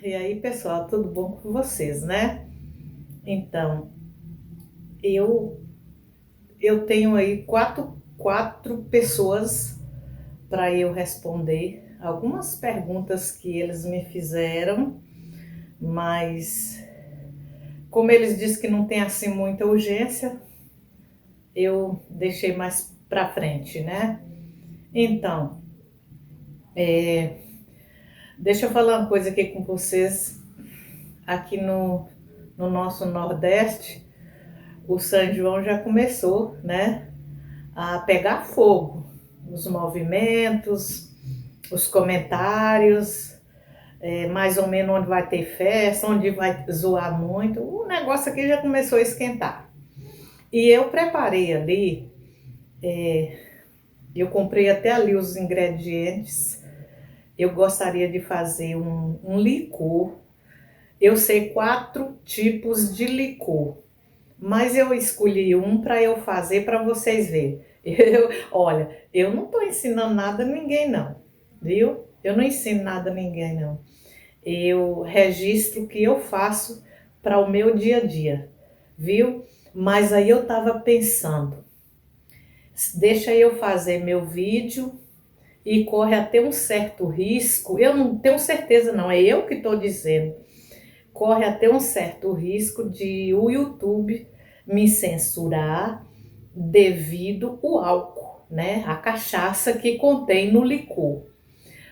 E aí, pessoal, tudo bom com vocês, né? Então, eu eu tenho aí quatro pessoas para eu responder algumas perguntas que eles me fizeram, mas como eles disseram que não tem assim muita urgência, eu deixei mais para frente, né? Então, deixa eu falar uma coisa aqui com vocês. Aqui no nosso Nordeste, o São João já começou, né? A pegar fogo. Os movimentos, os comentários, mais ou menos onde vai ter festa, onde vai zoar muito. O negócio aqui já começou a esquentar. E eu preparei ali, eu comprei até ali os ingredientes. Eu gostaria de fazer um licor. Eu sei 4 tipos de licor, mas eu escolhi um para eu fazer para vocês verem. Olha, eu não estou ensinando nada a ninguém não, viu? Eu não ensino nada a ninguém não. Eu registro o que eu faço para o meu dia a dia, viu? Mas aí eu estava pensando, deixa eu fazer meu vídeo e corre até um certo risco. Eu não tenho certeza não, é eu que estou dizendo. Corre até um certo risco de o YouTube me censurar devido ao álcool, né? A cachaça que contém no licor.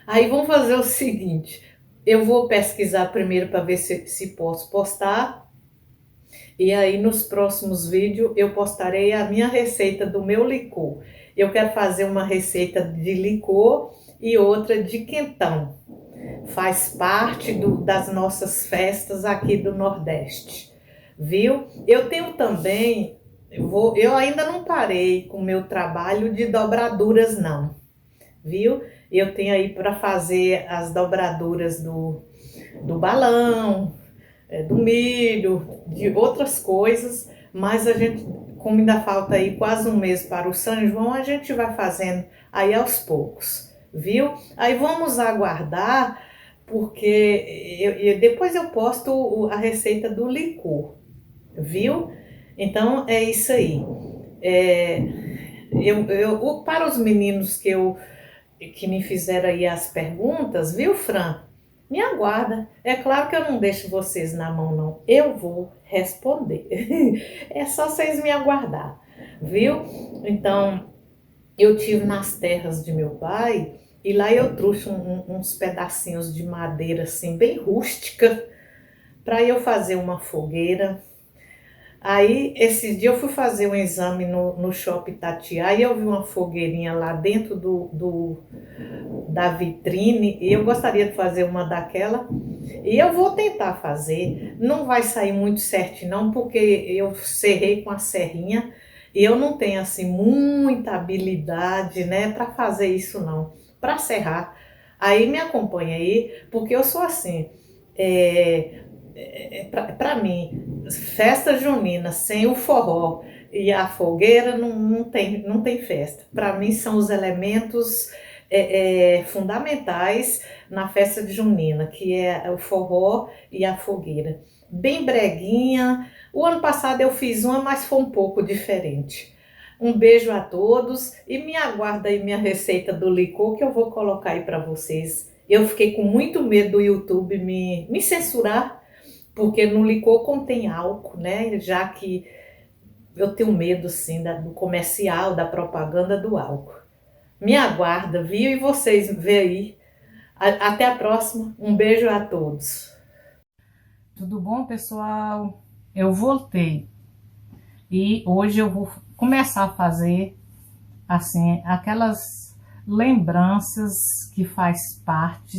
Aí vamos fazer o seguinte, eu vou pesquisar primeiro para ver se posso postar, e aí nos próximos vídeos eu postarei a minha receita do meu licor. Eu quero fazer uma receita de licor e outra de quentão. Faz parte das nossas festas aqui do Nordeste, viu? Eu tenho também, eu ainda não parei com o meu trabalho de dobraduras não, viu? Eu tenho aí para fazer as dobraduras do balão, do milho, de outras coisas, mas a gente, como ainda falta aí quase um mês para o São João, a gente vai fazendo aí aos poucos, viu? Aí vamos aguardar, porque depois eu posto a receita do licor, viu? Então é isso aí. É, para os meninos que me fizeram aí as perguntas, viu, Fran? Me aguarda. É claro que eu não deixo vocês na mão, não. Eu vou responder. É só vocês me aguardar, viu? Então, eu tive nas terras de meu pai e lá eu trouxe uns pedacinhos de madeira assim, bem rústica, para eu fazer uma fogueira. Aí, esse dia eu fui fazer um exame no Shopping Tatiá e eu vi uma fogueirinha lá dentro da vitrine e eu gostaria de fazer uma daquela e eu vou tentar fazer. Não vai sair muito certo não, porque eu serrei com a serrinha e eu não tenho assim muita habilidade, né, para fazer isso não, para serrar. Aí me acompanha aí, porque eu sou assim, para mim, festa junina sem o forró e a fogueira não tem festa. Para mim são os elementos fundamentais na festa de junina, que é o forró e a fogueira. Bem breguinha. O ano passado eu fiz uma, mas foi um pouco diferente. Um beijo a todos e me aguarda aí minha receita do licor que eu vou colocar aí para vocês. Eu fiquei com muito medo do YouTube me censurar, porque no licor contém álcool, né? Já que eu tenho medo, sim, do comercial, da propaganda do álcool. Me aguarda, viu? E vocês vê aí. Até a próxima. Um beijo a todos. Tudo bom, pessoal? Eu voltei e hoje eu vou começar a fazer assim aquelas lembranças que faz parte,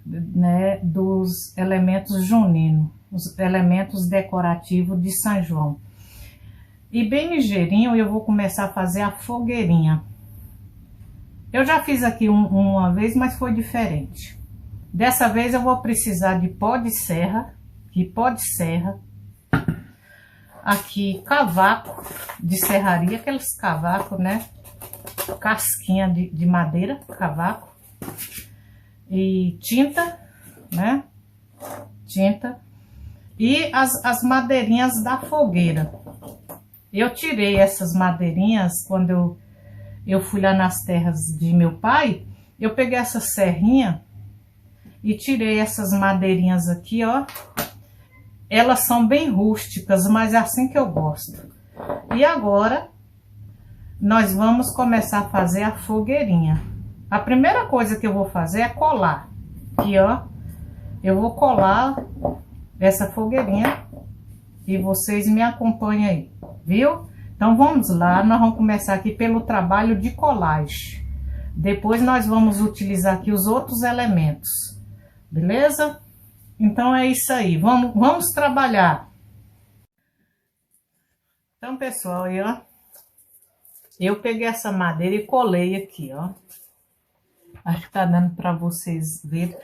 né, dos elementos juninos, os elementos decorativos de São João. E bem ligeirinho eu vou começar a fazer a fogueirinha. Eu já fiz aqui uma vez, mas foi diferente. Dessa vez eu vou precisar de pó de serra, aqui cavaco de serraria, aqueles cavacos, né? Casquinha de madeira, cavaco. E tinta né? Tinta. E as madeirinhas da fogueira. Eu tirei essas madeirinhas quando eu fui lá nas terras de meu pai. Eu peguei essa serrinha e tirei essas madeirinhas aqui, ó. Elas são bem rústicas, mas é assim que eu gosto. E agora, nós vamos começar a fazer a fogueirinha. A primeira coisa que eu vou fazer é colar. Aqui, ó. Eu vou colar essa fogueirinha e vocês me acompanham aí, viu? Então vamos lá, nós vamos começar aqui pelo trabalho de colagem. Depois nós vamos utilizar aqui os outros elementos, beleza? Então é isso aí, vamos trabalhar. Então, pessoal, aí, ó, eu peguei essa madeira e colei aqui, ó. Acho que tá dando para vocês verem.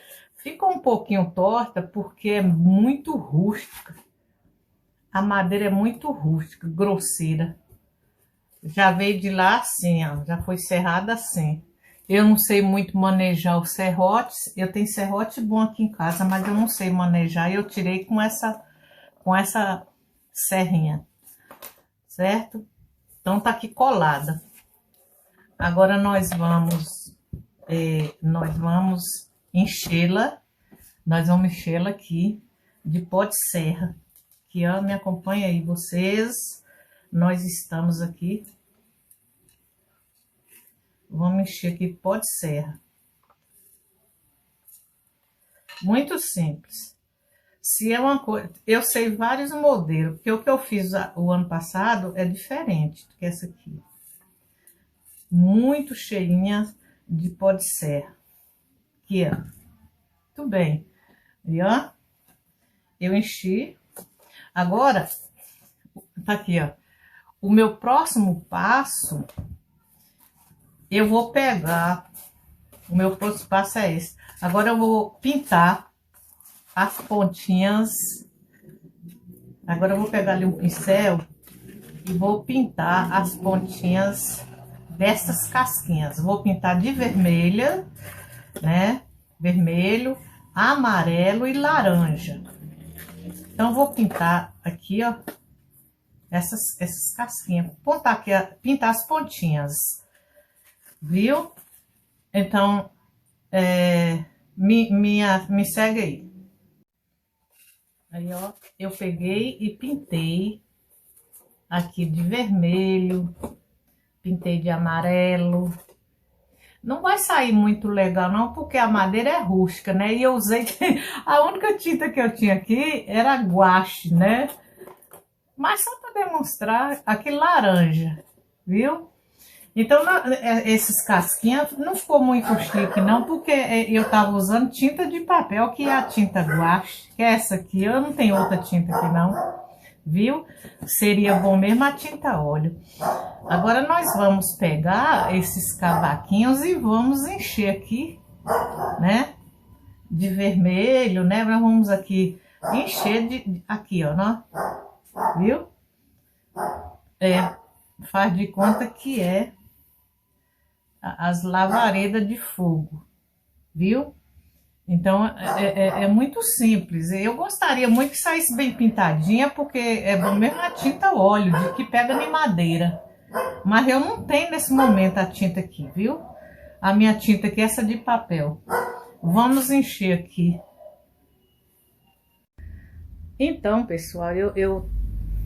Fica um pouquinho torta porque é muito rústica. A madeira é muito rústica, grosseira. Já veio de lá assim, ó, já foi serrada assim. Eu não sei muito manejar os serrotes. Eu tenho serrote bom aqui em casa, mas eu não sei manejar. Eu tirei com essa serrinha, certo? Então tá aqui colada. Agora nós vamos enchê-la. Nós vamos enchê-la aqui de pó de serra. Aqui, ó, me acompanha aí vocês. Nós estamos aqui. Vamos encher aqui pó de serra. Muito simples. Se é uma coisa, eu sei vários modelos, porque o que eu fiz o ano passado é diferente do que essa aqui. Muito cheinha de pó de serra. Aqui, ó. Muito bem. E ó, eu enchi. Agora, tá aqui, ó. O meu próximo passo, eu vou pegar. O meu próximo passo é esse. Agora eu vou pintar as pontinhas. Agora eu vou pegar ali um pincel e vou pintar as pontinhas dessas casquinhas. Vou pintar de vermelha, né? Vermelho, amarelo e laranja. Então, vou pintar aqui, ó, essas casquinhas. Pontar aqui, pintar as pontinhas, viu? Então, me segue aí. Aí, ó, eu peguei e pintei aqui de vermelho, pintei de amarelo. Não vai sair muito legal não, porque a madeira é rústica, né? E eu usei, a única tinta que eu tinha aqui era guache, né? Mas só para demonstrar, aqui laranja, viu? Então, esses casquinhas não ficou muito chique não, porque eu tava usando tinta de papel, que é a tinta guache, que é essa aqui. Eu não tenho outra tinta aqui não, viu? Seria bom mesmo a tinta óleo. Agora nós vamos pegar esses cavaquinhos e vamos encher aqui, né? De vermelho, né? Nós vamos aqui encher aqui, ó, né? Viu? Faz de conta que é as lavaredas de fogo, viu? Então, é muito simples. Eu gostaria muito que saísse bem pintadinha, porque é bom mesmo a tinta óleo, de que pega em madeira. Mas eu não tenho nesse momento a tinta aqui, viu? A minha tinta aqui é essa de papel. Vamos encher aqui. Então, pessoal, eu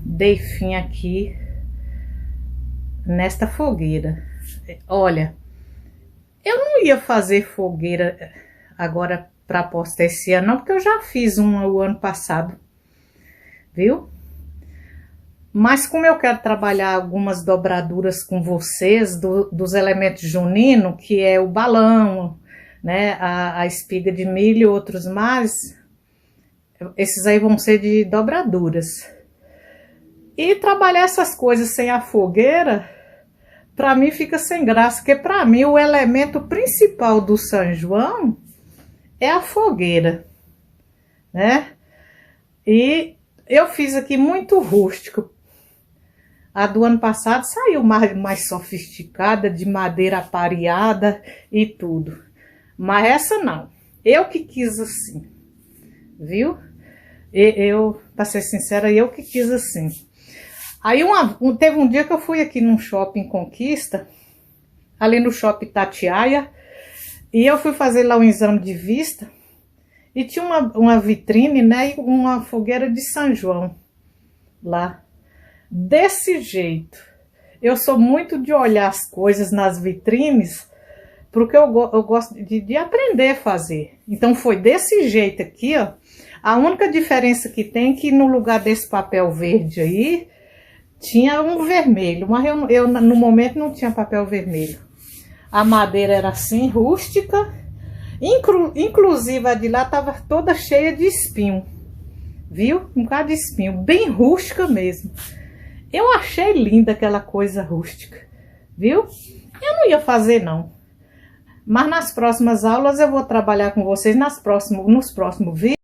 dei fim aqui nesta fogueira. Olha, eu não ia fazer fogueira agora para postar esse ano, não, porque eu já fiz uma o ano passado, viu? Mas como eu quero trabalhar algumas dobraduras com vocês dos elementos juninos, que é o balão, né, a espiga de milho e outros mais, esses aí vão ser de dobraduras. E trabalhar essas coisas sem a fogueira, para mim fica sem graça, porque para mim o elemento principal do São João é a fogueira, né? E eu fiz aqui muito rústico. A do ano passado saiu mais sofisticada, de madeira apareada e tudo. Mas essa não. Eu que quis assim. viu? Pra ser sincera, eu que quis assim. Aí teve um dia que eu fui aqui num shopping Conquista, ali no shopping Tatiaia, e eu fui fazer lá um exame de vista, e tinha uma vitrine, né, e uma fogueira de São João lá. Desse jeito. Eu sou muito de olhar as coisas nas vitrines, porque eu gosto de aprender a fazer. Então foi desse jeito aqui, ó. A única diferença que tem é que no lugar desse papel verde aí, tinha um vermelho, mas eu no momento não tinha papel vermelho. A madeira era assim, rústica, inclusive a de lá estava toda cheia de espinho, viu? Um bocado de espinho, bem rústica mesmo. Eu achei linda aquela coisa rústica, viu? Eu não ia fazer não, mas nas próximas aulas eu vou trabalhar com vocês nos próximos vídeos.